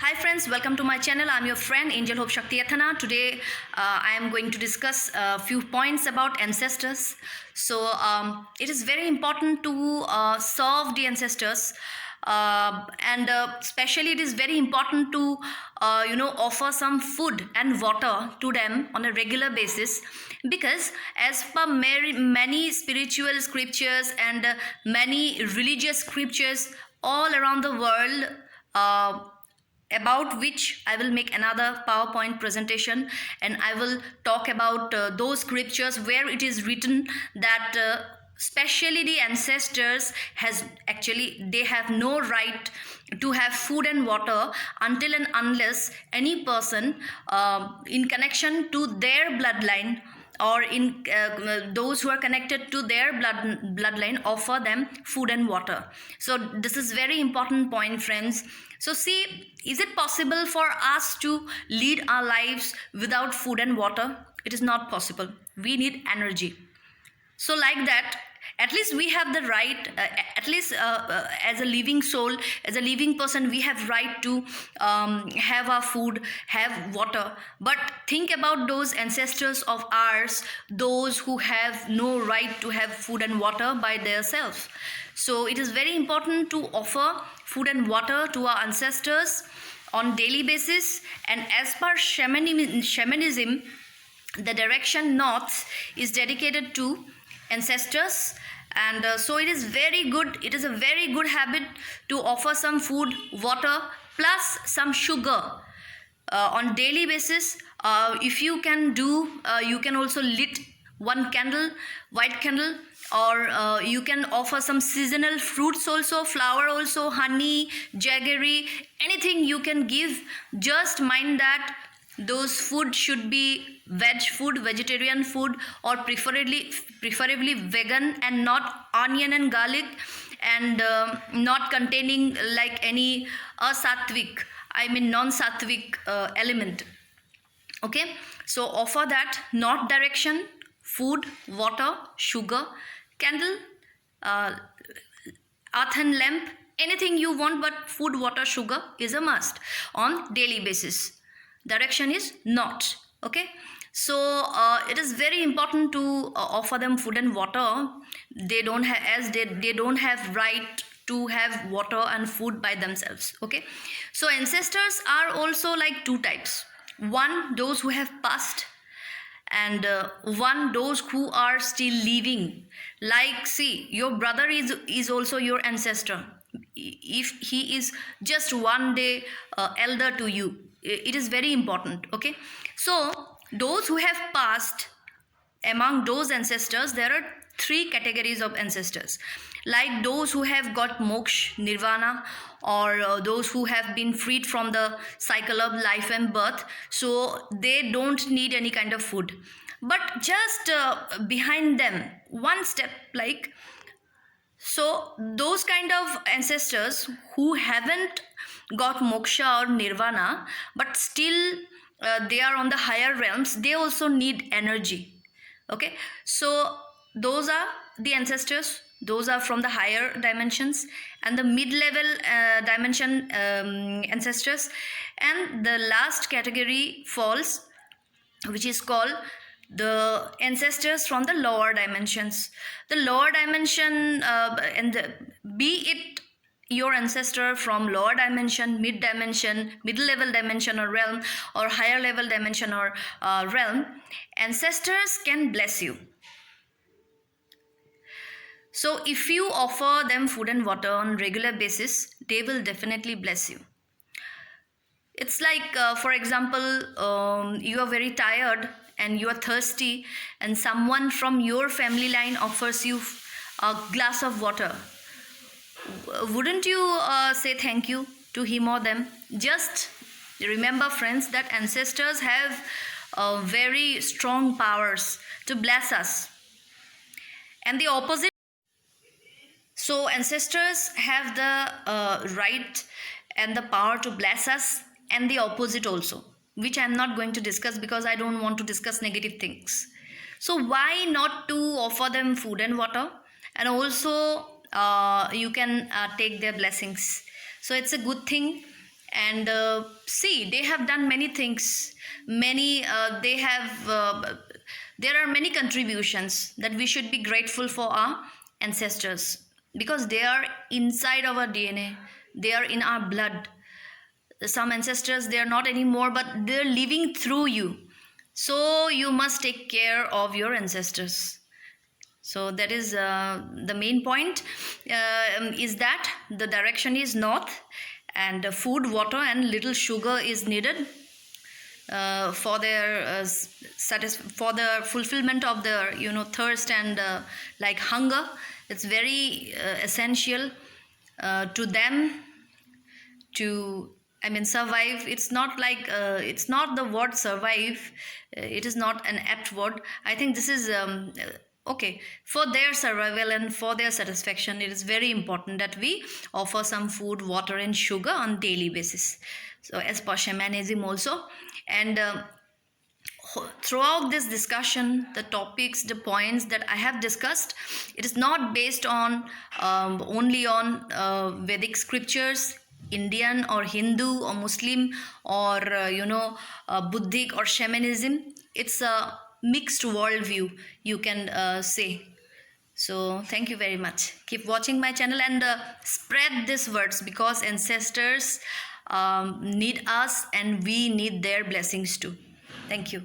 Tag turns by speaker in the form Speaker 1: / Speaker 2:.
Speaker 1: Hi friends, welcome to my channel. I'm your friend Angel Hope Shakti Yathana. Today I am going to discuss a few points about ancestors. So it is very important to serve the ancestors, and especially it is very important to offer some food and water to them on a regular basis, because as per many spiritual scriptures and many religious scriptures all around the world, uh, about which I will make another PowerPoint presentation, and I will talk about those scriptures where it is written that especially the ancestors has actually they have no right to have food and water until and unless any person in connection to their bloodline or in those who are connected to their bloodline offer them food and water. So this is very important point, friends. So see, is it possible for us to lead our lives without food and water? It is not possible. We need energy. So like that, at least we have the right, at least as a living soul, as a living person, we have right to have our food, have water. But think about those ancestors of ours, those who have no right to have food and water by themselves. So it is very important to offer food and water to our ancestors on daily basis. And as per shamanism, the direction north is dedicated to ancestors, and so it is very good, it is a very good habit to offer some food, water plus some sugar on daily basis. If you can do, you can also lit one candle, white candle, or you can offer some seasonal fruits also, flower also, honey, jaggery, anything you can give. Just mind that those food should be veg food, vegetarian food, or preferably vegan, and not onion and garlic, and not containing like any asattvic, I mean non-sattvic element. Okay, so offer that north direction: food, water, sugar, candle, uh, earthen lamp, anything you want, but food, water, sugar is a must on daily basis. Direction is north. Okay, so it is very important to offer them food and water. They don't have, as they don't have right to have water and food by themselves. Okay, so ancestors are also like two types: one, those who have passed, and one, those who are still living. Like, see, your brother is also your ancestor if he is just one day elder to you. It is very important. Okay, so those who have passed, among those ancestors there are three categories of ancestors, like those who have got moksha, nirvana, or those who have been freed from the cycle of life and birth, so they don't need any kind of food. But just behind them one step, like, so those kind of ancestors who haven't got moksha or nirvana, but still they are on the higher realms, they also need energy. Okay, so those are the ancestors, those are from the higher dimensions, and the mid-level dimension ancestors, and the last category falls, which is called the ancestors from the lower dimensions. The lower dimension, be it your ancestor from lower dimension, mid dimension, middle level dimension or realm, or higher level dimension or realm, ancestors can bless you. So if you offer them food and water on regular basis, they will definitely bless you. It's like, for example, you are very tired and you are thirsty, and someone from your family line offers you a glass of water. Wouldn't you say thank you to him or them? Just remember, friends, that ancestors have very strong powers to bless us, and the opposite. So ancestors have the right and the power to bless us, and the opposite also, which I'm not going to discuss because I don't want to discuss negative things. So why not to offer them food and water, and also you can take their blessings. So it's a good thing, and see, they have done many things. Many they have there are many contributions that we should be grateful for our ancestors, because they are inside our DNA, they are in our blood. Some ancestors, they are not anymore, but they're living through you. So you must take care of your ancestors. So that is the main point, is that the direction is north, and food, water and little sugar is needed for their for the fulfillment of their thirst and like hunger. It's very essential to them to, I mean, survive. It's not like it's not the word survive, it is not an apt word. I think this is okay, for their survival and for their satisfaction, it is very important that we offer some food, water and sugar on daily basis. So as per shamanism also. And throughout this discussion, the topics, the points that I have discussed, it is not based on only on Vedic scriptures, Indian or Hindu or Muslim or Buddhic or shamanism. It's a mixed worldview, you can say. So thank you very much. Keep watching my channel and spread these words, because ancestors need us and we need their blessings too. Thank you.